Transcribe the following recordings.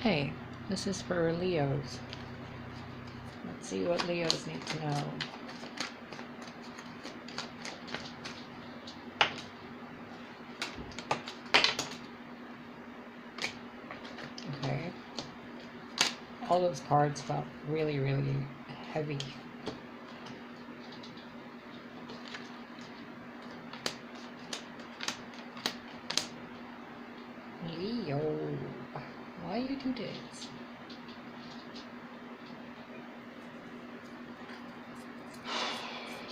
Okay, this is for Leos. Let's see what Leos need to know. Okay. All those cards felt really, really heavy. Leo, why you do this?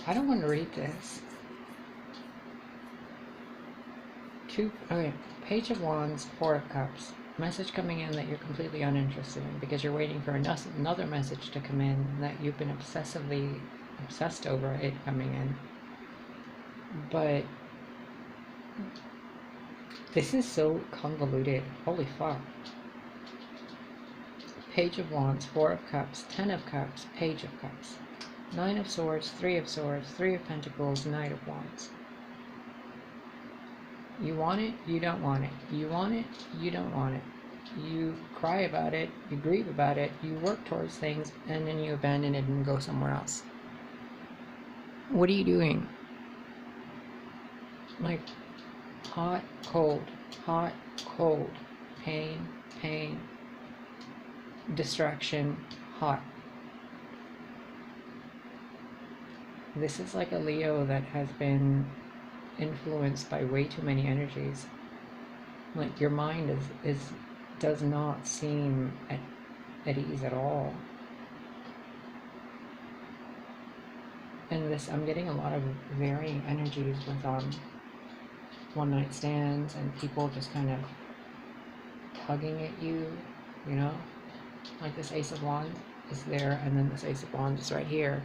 I don't want to read this. Okay, Page of Wands, Four of Cups. Message coming in that you're completely uninterested in because you're waiting for another message to come in that you've been obsessed over it coming in. But this is so convoluted. Holy fuck. Page of Wands, Four of Cups, Ten of Cups, Page of Cups, Nine of Swords, Three of Swords, Three of Pentacles, Knight of Wands. You want it, you don't want it. You want it, you don't want it. You cry about it, you grieve about it, you work towards things, and then you abandon it and go somewhere else. What are you doing? Like, hot, cold, pain, pain, distraction, hot. This is like a Leo that has been influenced by way too many energies. Like, your mind does not seem at ease at all. And this, I'm getting a lot of varying energies with one night stands and people just kind of tugging at you, you know? Like this Ace of Wands is there, and then this Ace of Wands is right here.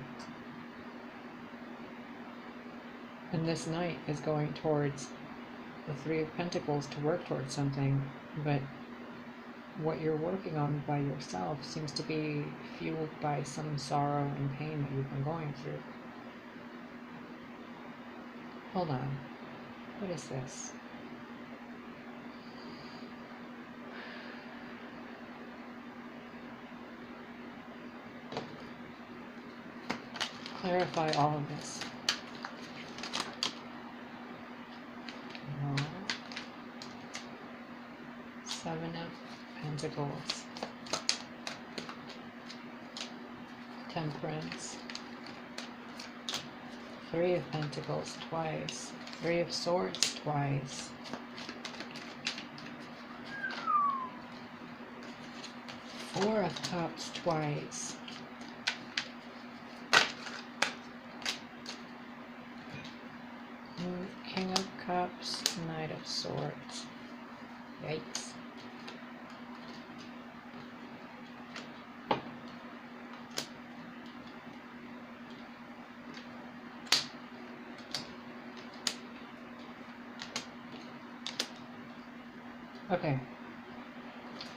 And this Knight is going towards the Three of Pentacles to work towards something, but what you're working on by yourself seems to be fueled by some sorrow and pain that you've been going through. Hold on. What is this? Clarify all of this. Seven of Pentacles, Temperance, Three of Pentacles twice, Three of Swords twice, Four of Cups twice, King of Cups, Knight of Swords. Yikes. Okay,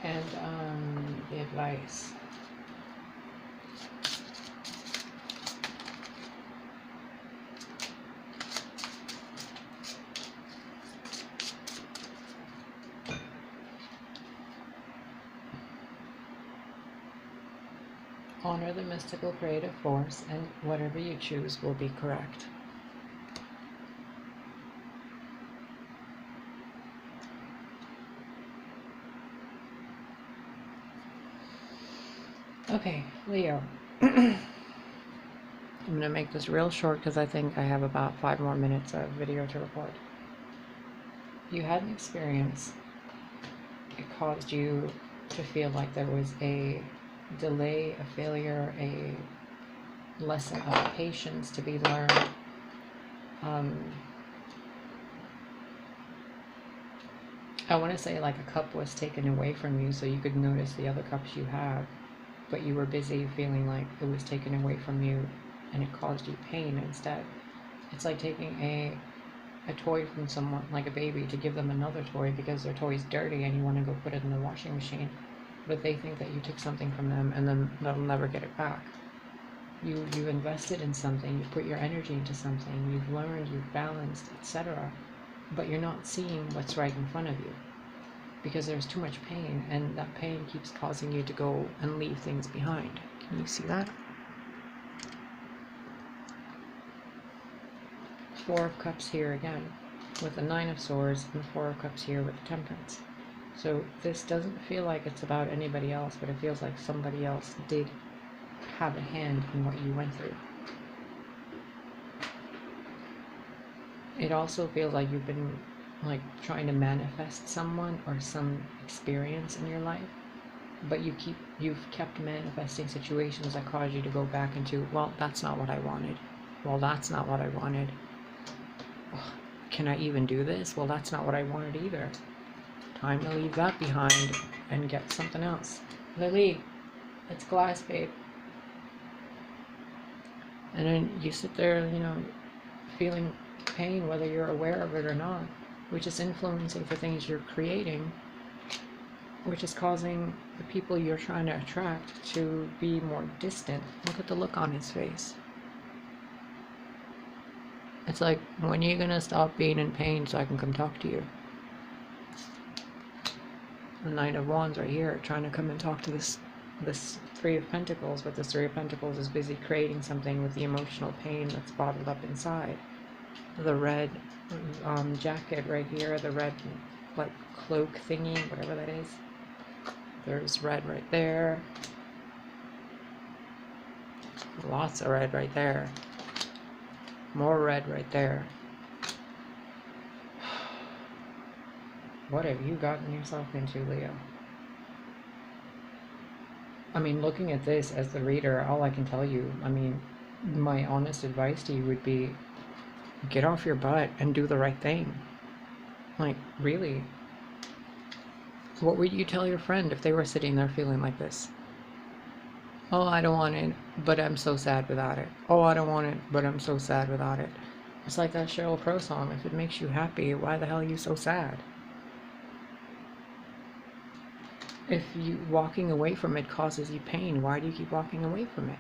and the advice. Honor the mystical creative force, and whatever you choose will be correct. Okay, Leo. I'm going to make this real short because I think I have about 5 more minutes of video to record. You had an experience. It caused you to feel like there was a delay, a failure, a lesson of patience to be learned. I want to say like a cup was taken away from you so you could notice the other cups you have, but you were busy feeling like it was taken away from you and it caused you pain instead. It's like taking a toy from someone, like a baby, to give them another toy because their toy's dirty and you want to go put it in the washing machine, but they think that you took something from them and then they'll never get it back. You've invested in something, you put your energy into something, you've learned, you've balanced, etc., but you're not seeing what's right in front of you. because there's too much pain, and that pain keeps causing you to go and leave things behind. Can you see that? Four of Cups here again, with the Nine of Swords, and the Four of Cups here with the Temperance. So this doesn't feel like it's about anybody else, but it feels like somebody else did have a hand in what you went through. It also feels like you've been like trying to manifest someone or some experience in your life, but you've kept manifesting situations that cause you to go back into, well, that's not what I wanted. Well, that's not what I wanted. Ugh, can I even do this? Well, that's not what I wanted either. Time to leave that behind and get something else. Lily, it's glass, babe. And then you sit there, you know, feeling pain, whether you're aware of it or not, which is influencing the things you're creating, which is causing the people you're trying to attract to be more distant. Look at the look on his face. It's like, when are you gonna stop being in pain so I can come talk to you? The Knight of Wands right here, trying to come and talk to this Three of Pentacles, but this Three of Pentacles is busy creating something with the emotional pain that's bottled up inside. The red jacket right here, the red like cloak thingy, whatever that is. There's red right there. Lots of red right there. More red right there. What have you gotten yourself into, Leo? I mean, looking at this as the reader, all I can tell you, I mean, my honest advice to you would be, get off your butt and do the right thing. Like, really. What would you tell your friend if they were sitting there feeling like this? Oh, I don't want it, but I'm so sad without it. Oh, I don't want it, but I'm so sad without it. It's like that Sheryl Crow song, if it makes you happy, why the hell are you so sad? If you walking away from it causes you pain, why do you keep walking away from it?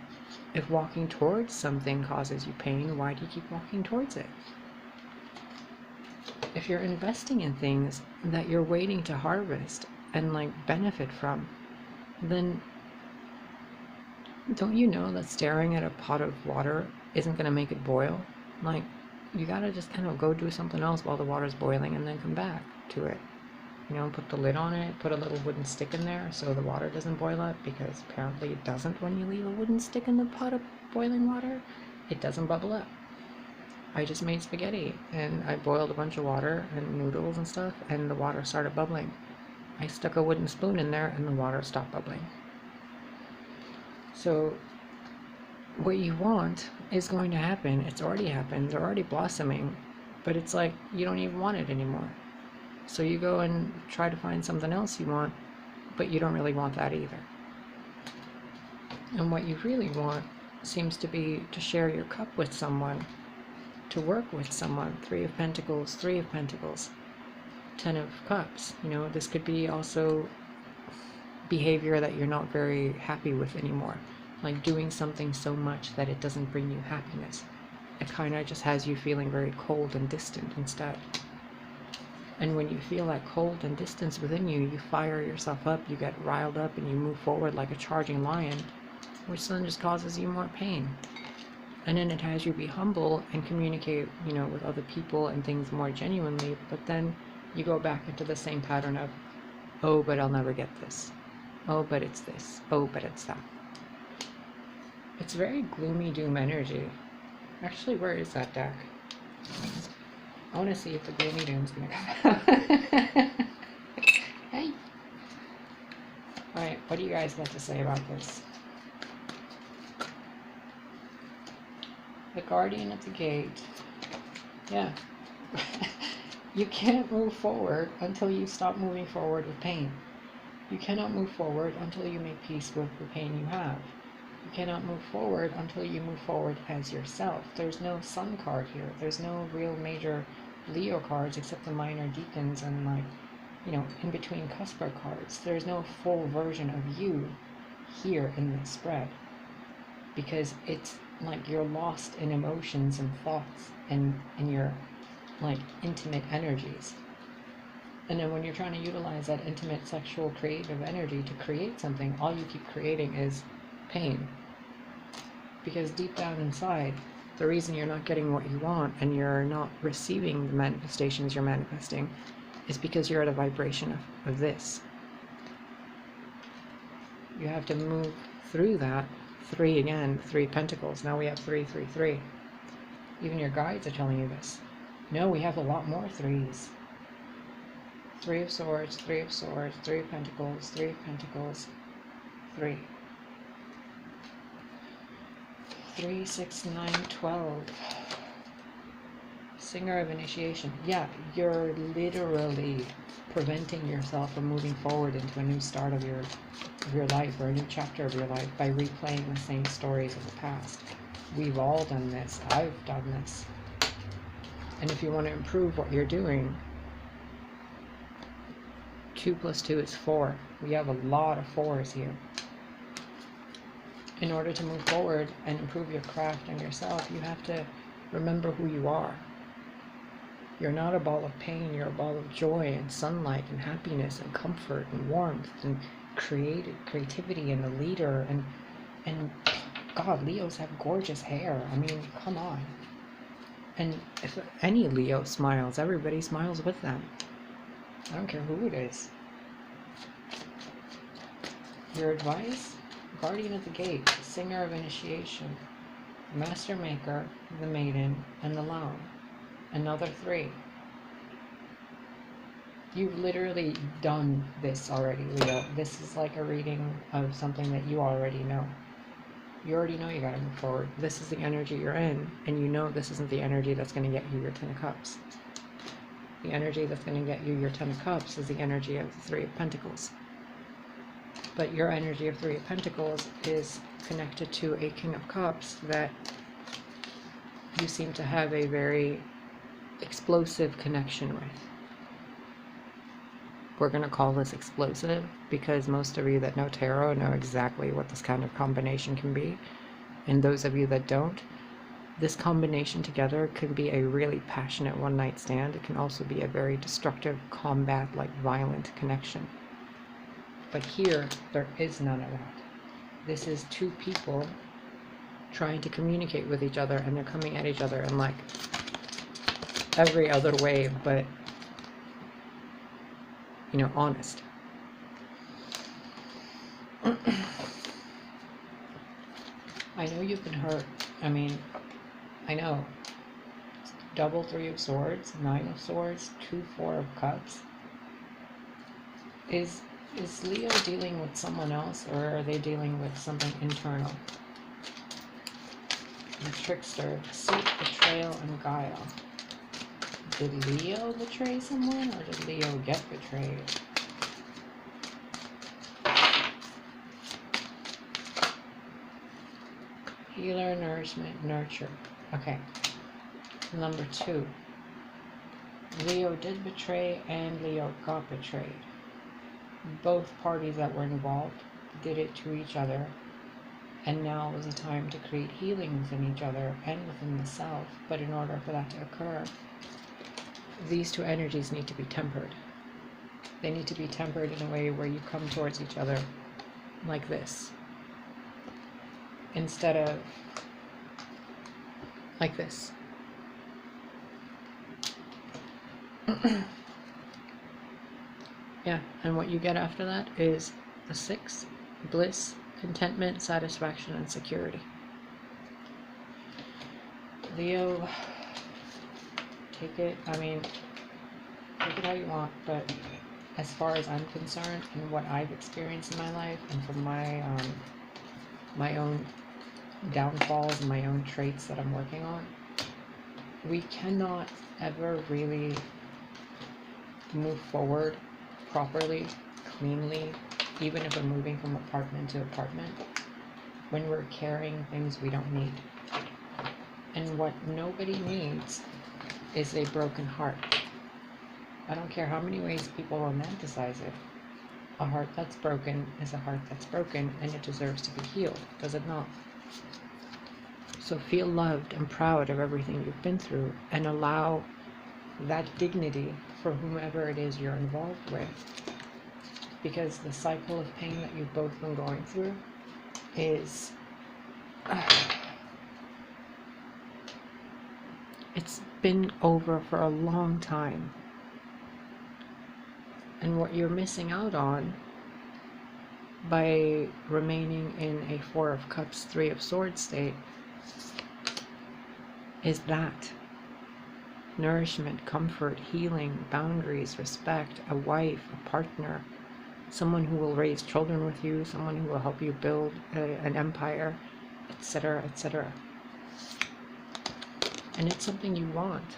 If walking towards something causes you pain, why do you keep walking towards it? If you're investing in things that you're waiting to harvest and like benefit from, then don't you know that staring at a pot of water isn't going to make it boil? Like, you gotta just kind of go do something else while the water's boiling and then come back to it. You know, put the lid on it, put a little wooden stick in there so the water doesn't boil up, because apparently it doesn't when you leave a wooden stick in the pot of boiling water. It doesn't bubble up. I just made spaghetti and I boiled a bunch of water and noodles and stuff, and the water started bubbling. I stuck a wooden spoon in there and the water stopped bubbling. So what you want is going to happen. It's already happened. They're already blossoming, but it's like you don't even want it anymore. So you go and try to find something else you want, but you don't really want that either. And what you really want seems to be to share your cup with someone, to work with someone. Three of Pentacles, Three of Pentacles, Ten of Cups. You know, this could be also behavior that you're not very happy with anymore. Like doing something so much that it doesn't bring you happiness. It kind of just has you feeling very cold and distant instead. And when you feel that cold and distance within you, you fire yourself up, you get riled up, and you move forward like a charging lion, which then just causes you more pain. And then it has you be humble and communicate, you know, with other people and things more genuinely, but then you go back into the same pattern of, oh, but I'll never get this. Oh, but it's this. Oh, but it's that. It's very gloomy doom energy. Actually, where is that deck? I want to see if the gloomy doom's gonna come out. Hey! Alright, what do you guys have to say about this? The Guardian at the Gate. Yeah. You can't move forward until you stop moving forward with pain. You cannot move forward until you make peace with the pain you have. You cannot move forward until you move forward as yourself. There's no Sun card here. There's no real major Leo cards except the minor deacons and, like, you know, in between cusper cards. There's no full version of you here in this spread, because it's like you're lost in emotions and thoughts and in your like intimate energies. And then when you're trying to utilize that intimate sexual creative energy to create something, all you keep creating is pain. Because deep down inside, the reason you're not getting what you want and you're not receiving the manifestations you're manifesting is because you're at a vibration of this. You have to move through that. 3 again, 3 pentacles. Now we have 3, 3, 3. Even your guides are telling you this. No, we have a lot more 3s. 3 of swords, 3 of swords, 3 of pentacles, 3 of pentacles, 3. 3, 6, 9, 12. Singer of initiation. Yeah, you're literally preventing yourself from moving forward into a new start of your life, or a new chapter of your life, by replaying the same stories of the past. We've all done this. I've done this. And if you want to improve what you're doing, 2 plus 2 is 4. We have a lot of 4s here. In order to move forward and improve your craft and yourself, you have to remember who you are. You're not a ball of pain, you're a ball of joy and sunlight and happiness and comfort and warmth and creativity and a leader. And God, Leos have gorgeous hair. I mean, come on. And if any Leo smiles, everybody smiles with them. I don't care who it is. Your advice? Guardian of the Gate, Singer of Initiation, Master Maker, the Maiden, and the Loan. Another 3. You've literally done this already, Leo. This is like a reading of something that you already know. You already know you gotta move forward. This is the energy you're in, and you know this isn't the energy that's gonna get you your 10 of Cups. The energy that's gonna get you your 10 of Cups is the energy of the 3 of Pentacles. But your energy of 3 of Pentacles is connected to a King of Cups that you seem to have a very explosive connection with. We're going to call this explosive because most of you that know tarot know exactly what this kind of combination can be. And those of you that don't, this combination together can be a really passionate one-night stand. It can also be a very destructive, combat-like violent connection. But here, there is none of that. This is 2 people trying to communicate with each other, and they're coming at each other in like every other way, but, you know, honest. I know you've been hurt. I mean, I know. Double 3 of Swords, 9 of Swords, 2, 4 of Cups. Is Leo dealing with someone else, or are they dealing with something internal? The Trickster, Deceit, Betrayal, and Guile. Did Leo betray someone, or did Leo get betrayed? Healer, Nourishment, Nurture. Okay. Number 2. Leo did betray, and Leo got betrayed. Both parties that were involved did it to each other, and now is the time to create healing within each other and within the self. But in order for that to occur, these 2 energies need to be tempered. They need to be tempered in a way where you come towards each other like this, instead of like this. Yeah, and what you get after that is the 6, bliss, contentment, satisfaction, and security. Leo, take it, I mean, take it how you want, but as far as I'm concerned, and what I've experienced in my life, and from my own downfalls and my own traits that I'm working on, we cannot ever really move forward properly, cleanly, even if we're moving from apartment to apartment, when we're carrying things we don't need. And what nobody needs is a broken heart. I don't care how many ways people romanticize it. A heart that's broken is a heart that's broken, and it deserves to be healed, does it not? So feel loved and proud of everything you've been through, and allow that dignity for whomever it is you're involved with. Because the cycle of pain that you've both been going through is... it's been over for a long time. And what you're missing out on by remaining in a Four of Cups, Three of Swords state is that. Nourishment, comfort, healing, boundaries, respect, a wife, a partner, someone who will raise children with you, someone who will help you build an empire, etc., etc. And it's something you want.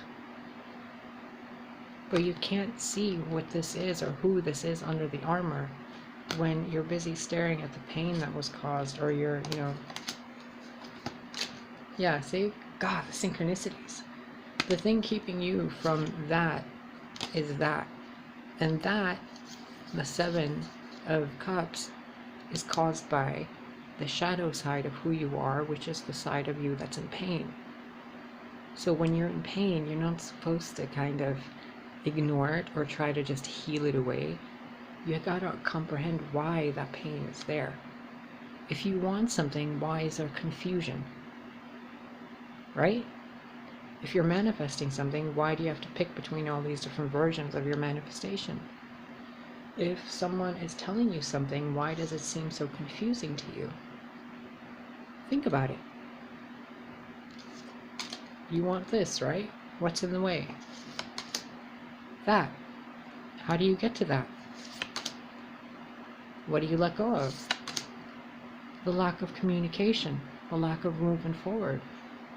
But you can't see what this is or who this is under the armor when you're busy staring at the pain that was caused, or you're, you know... Yeah, see? God, the synchronicities. The thing keeping you from that is that. And that, the Seven of Cups, is caused by the shadow side of who you are, which is the side of you that's in pain. So when you're in pain, you're not supposed to kind of ignore it or try to just heal it away. You gotta comprehend why that pain is there. If you want something, why is there confusion? Right? If you're manifesting something, why do you have to pick between all these different versions of your manifestation? If someone is telling you something, why does it seem so confusing to you? Think about it. You want this, right? What's in the way? That. How do you get to that? What do you let go of? The lack of communication, the lack of moving forward,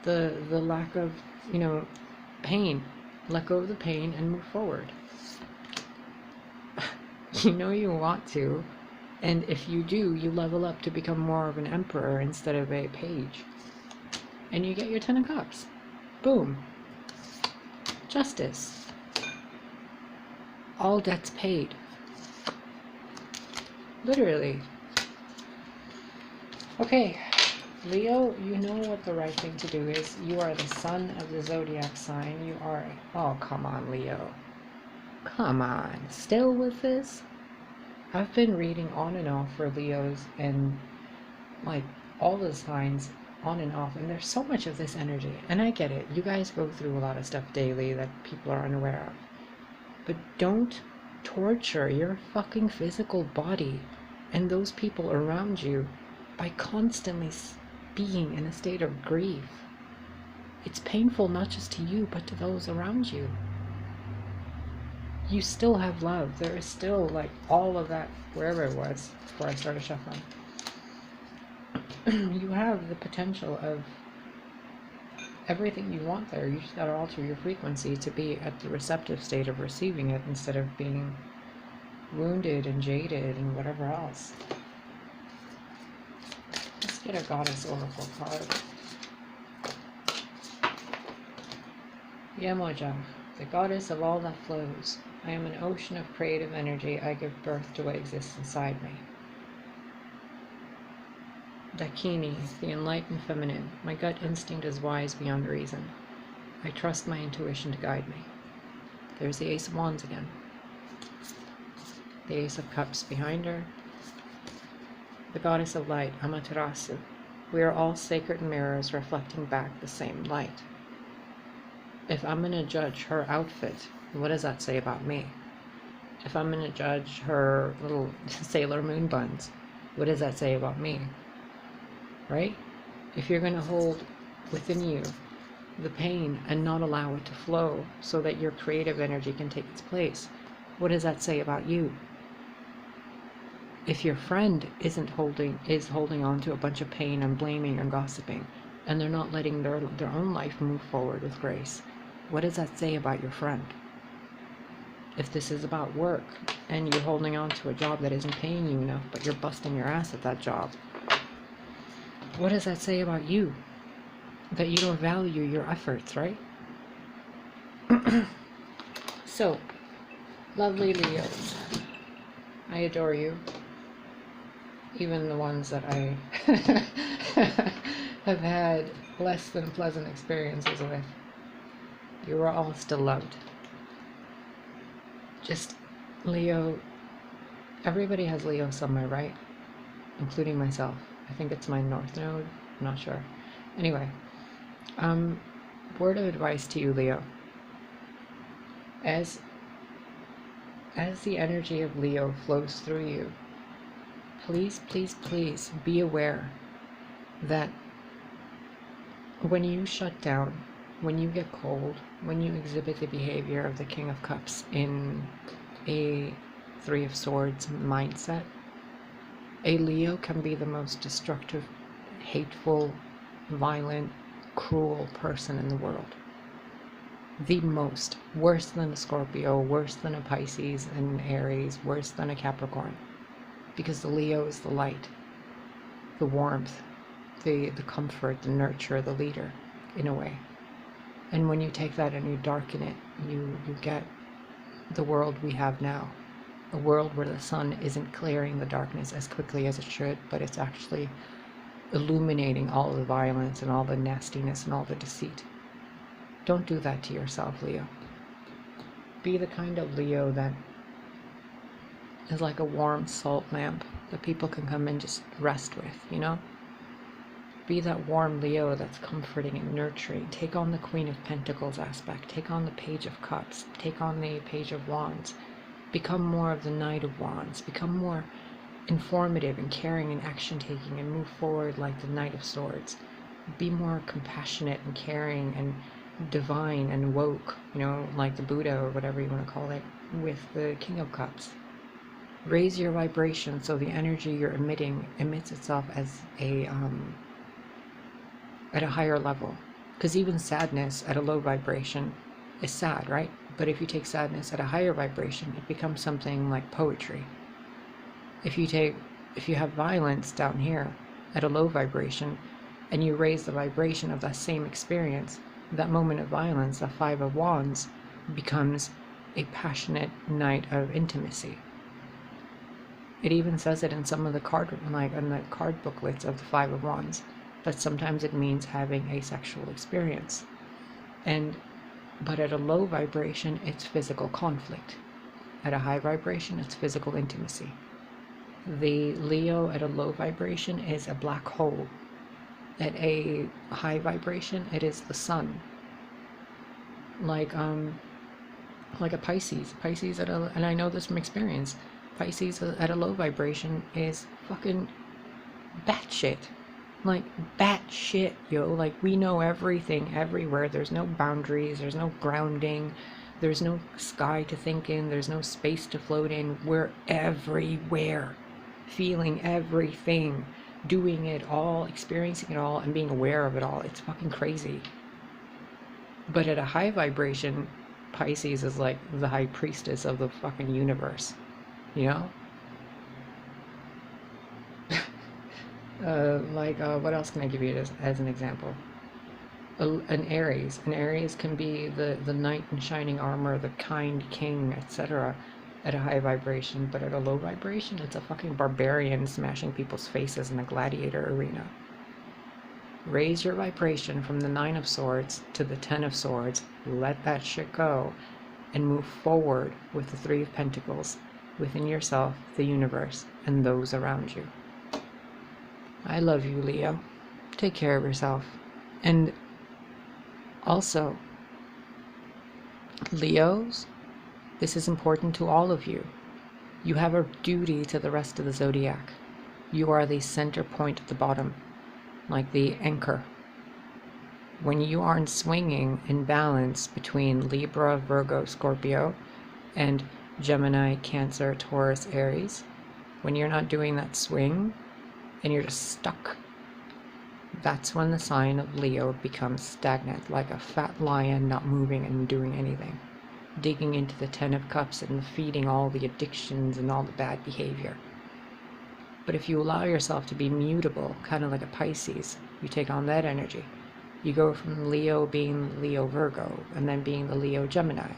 the lack of, you know, pain. Let go of the pain and move forward. You know you want to, and if you do, you level up to become more of an emperor instead of a page. And you get your 10 of Cups. Boom. Justice. All debts paid. Literally. Okay, Leo, you know what the right thing to do is. You are the sun of the zodiac sign. You are... Oh, come on, Leo. Come on. Still with this? I've been reading on and off for Leos and, like, all the signs on and off, and there's so much of this energy. And I get it. You guys go through a lot of stuff daily that people are unaware of. But don't torture your fucking physical body and those people around you by constantly being in a state of grief. It's painful not just to you, but to those around you. You still have love. There is still, like, all of that, wherever it was, before I started shuffling. You have the potential of everything you want there. You just gotta alter your frequency to be at the receptive state of receiving it instead of being wounded and jaded and whatever else. Let's get a Goddess Oracle card. Yemoja, the goddess of all that flows. I am an ocean of creative energy. I give birth to what exists inside me. Dakini, the enlightened feminine. My gut instinct is wise beyond reason. I trust my intuition to guide me. There's the Ace of Wands again. The Ace of Cups behind her. The Goddess of Light, Amaterasu. We are all sacred mirrors reflecting back the same light. If I'm going to judge her outfit, what does that say about me? If I'm going to judge her little Sailor Moon buns, what does that say about me? Right? If you're going to hold within you the pain and not allow it to flow so that your creative energy can take its place, what does that say about you? If your friend is holding on to a bunch of pain and blaming and gossiping, and they're not letting their own life move forward with grace, what does that say about your friend? If this is about work and you're holding on to a job that isn't paying you enough, but you're busting your ass at that job, what does that say about you? That you don't value your efforts, right? So, lovely Leos, I adore you. Even the ones that I have had less than pleasant experiences with. You are all still loved. just Leo, everybody has Leo somewhere, right? Including myself. I think it's my North Node. I'm not sure. Anyway, word of advice to you, Leo. As the energy of Leo flows through you, please, please, please be aware that when you shut down, when you get cold, when you exhibit the behavior of the King of Cups in a Three of Swords mindset, a Leo can be the most destructive, hateful, violent, cruel person in the world. The most. Worse than a Scorpio, worse than a Pisces and Aries, worse than a Capricorn. Because the Leo is the light, the warmth, the comfort, the nurture, the leader, in a way. And when you take that and you darken it, you get the world we have now. A world where the sun isn't clearing the darkness as quickly as it should, but it's actually illuminating all the violence and all the nastiness and all the deceit. Don't do that to yourself, Leo. Be the kind of Leo that is like a warm salt lamp that people can come and just rest with, you know? Be that warm Leo that's comforting and nurturing. Take on the Queen of Pentacles aspect. Take on the Page of Cups. Take on the Page of Wands. Become more of the Knight of Wands. Become more informative and caring and action-taking, and move forward like the Knight of Swords. Be more compassionate and caring and divine and woke, you know, like the Buddha or whatever you want to call it, with the King of Cups. Raise your vibration so the energy you're emitting emits itself as at a higher level. Because even sadness at a low vibration is sad, right? But if you take sadness at a higher vibration, it becomes something like poetry. If you have violence down here at a low vibration, and you raise the vibration of that same experience, that moment of violence, the Five of Wands, becomes a passionate night of intimacy. It even says it in some of the card booklets of the Five of Wands, that sometimes it means having a sexual experience. But at a low vibration, it's physical conflict. At a high vibration, it's physical intimacy. The Leo at a low vibration is a black hole. At a high vibration, it is the sun. Like a Pisces. And I know this from experience, Pisces at a low vibration is fucking batshit. Like batshit, yo. Like, we know everything everywhere. There's no boundaries, there's no grounding, there's no sky to think in, there's no space to float in. We're everywhere, feeling everything, doing it all, experiencing it all, and being aware of it all. It's fucking crazy. But at a high vibration, Pisces is like the high priestess of the fucking universe, you know? What else can I give you as an example? An Aries. An Aries can be the knight in shining armor, the kind king, etc. at a high vibration, but at a low vibration, it's a fucking barbarian smashing people's faces in a gladiator arena. Raise your vibration from the Nine of Swords to the Ten of Swords, let that shit go, and move forward with the Three of Pentacles, within yourself, the universe, and those around you. I love you, Leo. Take care of yourself. And also, Leos, this is important to all of you. You have a duty to the rest of the zodiac. You are the center point at the bottom, like the anchor. When you aren't swinging in balance between Libra, Virgo, Scorpio, and Gemini, Cancer, Taurus, Aries, when you're not doing that swing, and you're just stuck, that's when the sign of Leo becomes stagnant, like a fat lion not moving and doing anything, digging into the Ten of Cups and feeding all the addictions and all the bad behavior. But if you allow yourself to be mutable, kind of like a Pisces, you take on that energy. You go from Leo being Leo Virgo, and then being the Leo Gemini,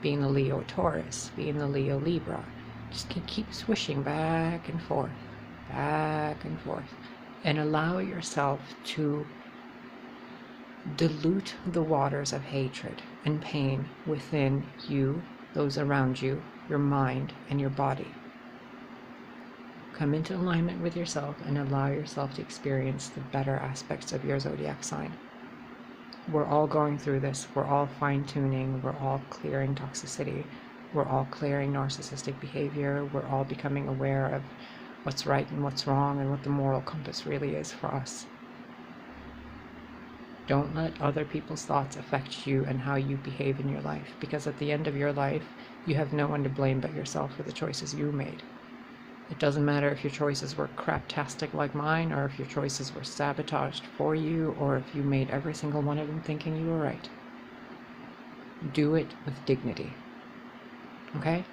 being the Leo Taurus, being the Leo Libra. Just keep swishing back and forth, and allow yourself to dilute the waters of hatred and pain within you, those around you, your mind, and your body. Come into alignment with yourself and allow yourself to experience the better aspects of your zodiac sign. We're all going through this. We're all fine-tuning. We're all clearing toxicity. We're all clearing narcissistic behavior. We're all becoming aware of what's right and what's wrong and what the moral compass really is for us. Don't let other people's thoughts affect you and how you behave in your life, because at the end of your life, you have no one to blame but yourself for the choices you made. It doesn't matter if your choices were craptastic like mine, or if your choices were sabotaged for you, or if you made every single one of them thinking you were right. Do it with dignity. Okay?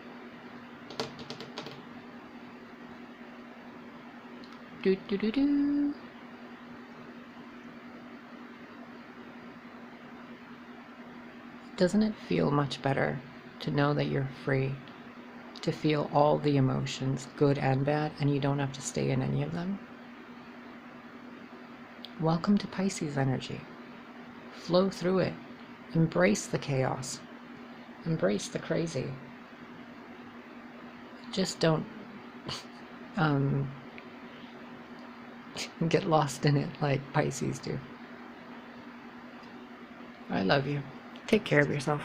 Do. Doesn't it feel much better to know that you're free to feel all the emotions, good and bad, and you don't have to stay in any of them? Welcome to Pisces energy. Flow through it. Embrace the chaos. Embrace the crazy. Just don't get lost in it like Pisces do. I love you. Take care of yourself.